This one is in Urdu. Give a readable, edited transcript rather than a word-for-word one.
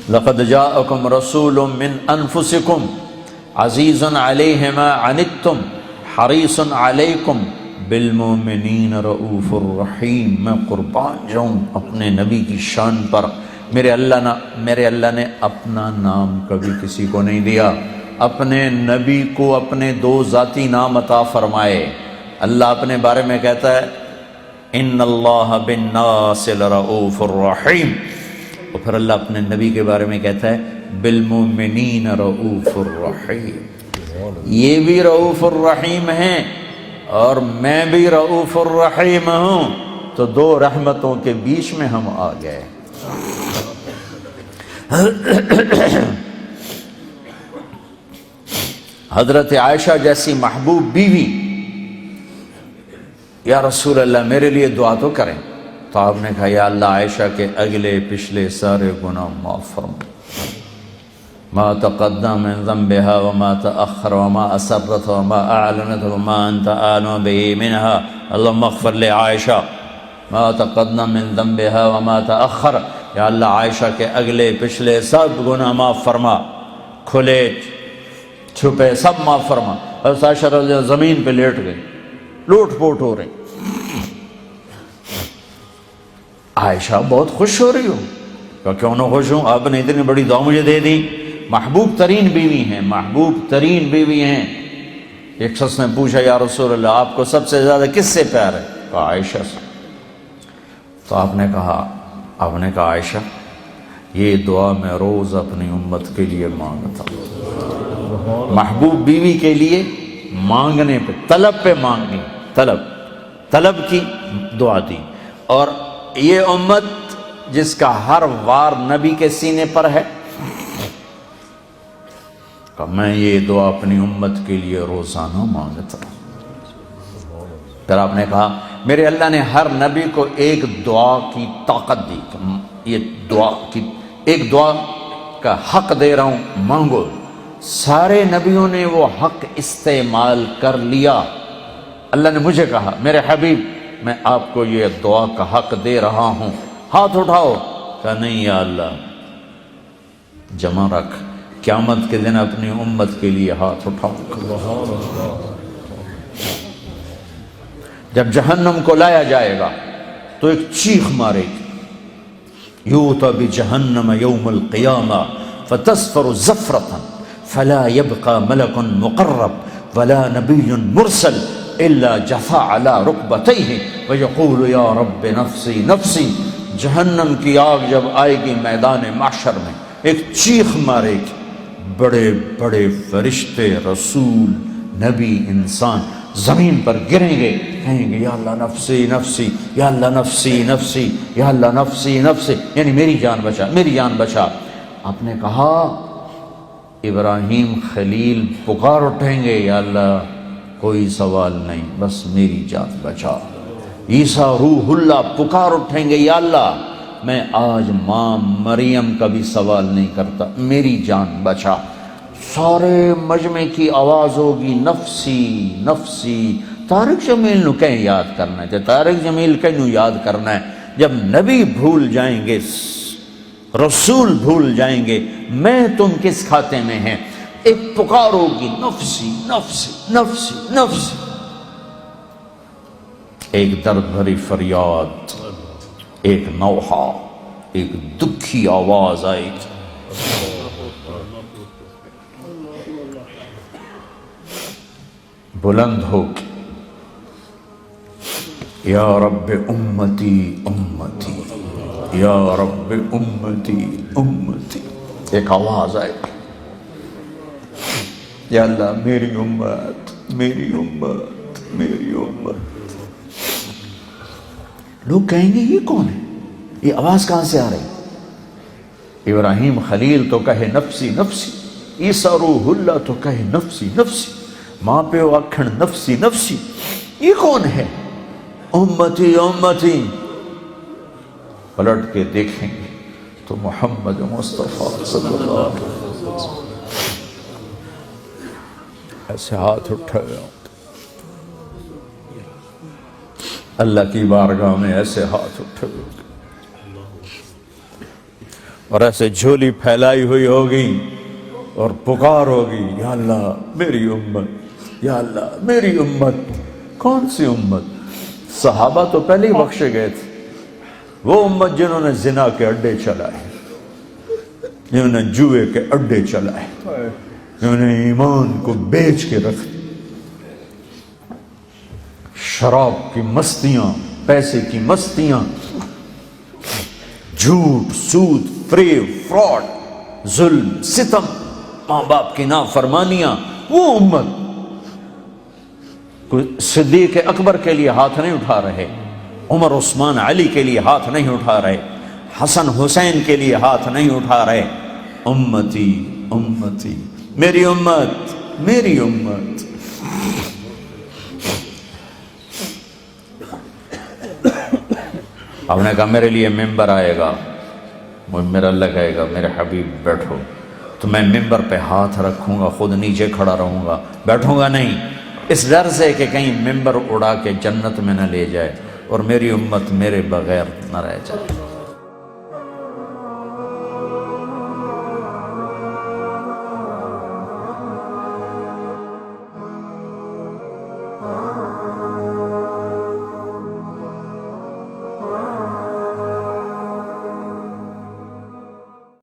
لقد جاءکم رسول من انفسکم عزیز علیہ ما عنتم حریص علیکم بالمؤمنین رؤوف الرحیم۔ میں قربان جاؤں اپنے نبی کی شان پر، میرے اللہ نے اپنا نام کبھی کسی کو نہیں دیا، اپنے نبی کو اپنے دو ذاتی نام عطا فرمائے۔ اللہ اپنے بارے میں کہتا ہے ان اللہ بالناس لرؤوف الرحیم، اور پھر اللہ اپنے نبی کے بارے میں کہتا ہے بالمؤمنین رؤوف الرحیم۔ یہ بھی رؤوف الرحیم ہیں اور میں بھی رؤوف الرحیم ہوں، تو دو رحمتوں کے بیچ میں ہم آ گئے۔ حضرت عائشہ جیسی محبوب بیوی، یا رسول اللہ میرے لیے دعا تو کریں، تو آپ نے کہا یا اللہ عائشہ کے اگلے پچھلے سارے گناہ معاف فرما، ما تقدم من ذنبها وما تأخر وما أسرت وما أعلنت وما أنت أعلم به منها، اللهم اغفر لعائشہ ما تقدم من ذنبها وما تأخر، یا اللہ عائشہ کے اگلے پچھلے سب گناہ معاف فرما، کھلے چھپے سب معاف فرما۔ حضرت عائشہ رضی اللہ زمین پہ لیٹ گئی، لوٹ پوٹ ہو رہی۔ عائشہ بہت خوش ہو رہی ہو، کہ کیوں نہ خوش ہوں، آپ نے اتنی بڑی دعا مجھے دے دی، محبوب ترین بیوی ہیں، محبوب ترین بیوی ہیں۔ ایک شخص نے پوچھا یا رسول اللہ آپ کو سب سے زیادہ کس سے پیار ہے؟ کہا عائشہ سے۔ تو آپ نے کہا عائشہ یہ دعا میں روز اپنی امت کے لیے مانگتا ہوں۔ محبوب بیوی کے لیے مانگنے پہ، طلب پہ مانگنی، طلب کی دعا دی، اور یہ امت جس کا ہر وار نبی کے سینے پر ہے، کہ میں یہ دعا اپنی امت کے لیے روزانہ مانگتا ہوں۔ پھر آپ نے کہا میرے اللہ نے ہر نبی کو ایک دعا کی طاقت دی، کہ یہ ایک دعا کا حق دے رہا ہوں، مانگو۔ سارے نبیوں نے وہ حق استعمال کر لیا۔ اللہ نے مجھے کہا میرے حبیب میں آپ کو یہ دعا کا حق دے رہا ہوں، ہاتھ اٹھاؤ۔ کہا نہیں یا اللہ، جمع رکھ، قیامت کے دن اپنی امت کے لیے ہاتھ اٹھاؤ۔ جب جہنم کو لایا جائے گا تو ایک چیخ مارے گی، یوتا بجہنم یوم القیامہ فتصفر زفرة فلا يبقى ملک مقرب ولا نبی مرسل الا جثا على رکبتیہ ویقول یا رب نفسی نفسی۔ جہنم کی آگ جب آئے گی میدان محشر میں، ایک چیخ مارے گی، بڑے بڑے فرشتے، رسول، نبی، انسان زمین پر گریں گے، کہیں گے یا اللہ نفسی نفسی، یا اللہ نفسی نفسی، یا اللہ نفسی نفسی، یعنی میری جان بچا، میری جان بچا۔ آپ نے کہا ابراہیم خلیل پکار اٹھیں گے یا اللہ کوئی سوال نہیں، بس میری جان بچا۔ عیسیٰ روح اللہ پکار اٹھیں گے یا اللہ میں آج ماں مریم کا بھی سوال نہیں کرتا، میری جان بچا۔ سارے مجمع کی آواز ہوگی نفسی نفسی۔ طارق جمیل نو کہیں یاد کرنا ہے، طارق جمیل کہیں یاد کرنا ہے، جب نبی بھول جائیں گے، رسول بھول جائیں گے، میں تم کس کھاتے میں ہیں، ایک پکار ہوگی نفسی نفسی نفسی نفسی، ایک درد بھری فریاد، ایک نوحہ، ایک دکھی آواز آئے گی، بلند ہوگی، یا رب امتی امتی، یا رب امتی امتی، ایک آواز آئے گی، یا اللہ میری امت میری امت میری امت۔ لوگ کہیں گے یہ کون ہے، یہ آواز کہاں سے آ رہی؟ ابراہیم خلیل تو کہے نفسی نفسی، عیسیٰ روح اللہ تو کہے نفسی نفسی، ماں پہ آکھن نفسی نفسی، یہ کون ہے؟ امتی امتی۔ پلٹ کے دیکھیں گے تو محمد مصطفیٰ صلی اللہ علیہ وسلم ایسے ہاتھ اٹھائے، اللہ کی بارگاہ میں ایسے ہاتھ اٹھائے، اور ایسے جھولی پھیلائی ہوئی ہوگی اور پکار ہوگی، یا اللہ میری امت، یا اللہ میری امت۔ کون سی امت؟ صحابہ تو پہلے ہی بخشے گئے تھے، وہ امت جنہوں نے زنا کے اڈے چلائے، جنہوں نے جوئے کے اڈے چلائے، جنہوں نے ایمان کو بیچ کے رکھ دی، شراب کی مستیاں، پیسے کی مستیاں، جھوٹ، سود، فریب، فراڈ، ظلم، ستم، ماں باپ کی نافرمانیاں، وہ امت۔ صدیق اکبر کے لیے ہاتھ نہیں اٹھا رہے، عمر عثمان علی کے لیے ہاتھ نہیں اٹھا رہے، حسن حسین کے لیے ہاتھ نہیں اٹھا رہے۔ امتی امتی، میری امت میری امت۔ آپ نے کہا میرے لیے ممبر آئے گا، میرا اللہ کہے گا میرے حبیب بیٹھو، تو میں ممبر پہ ہاتھ رکھوں گا، خود نیچے کھڑا رہوں گا، بیٹھوں گا نہیں، اس ڈر سے کہ کہیں ممبر اڑا کے جنت میں نہ لے جائے اور میری امت میرے بغیر نہ رہ جائے۔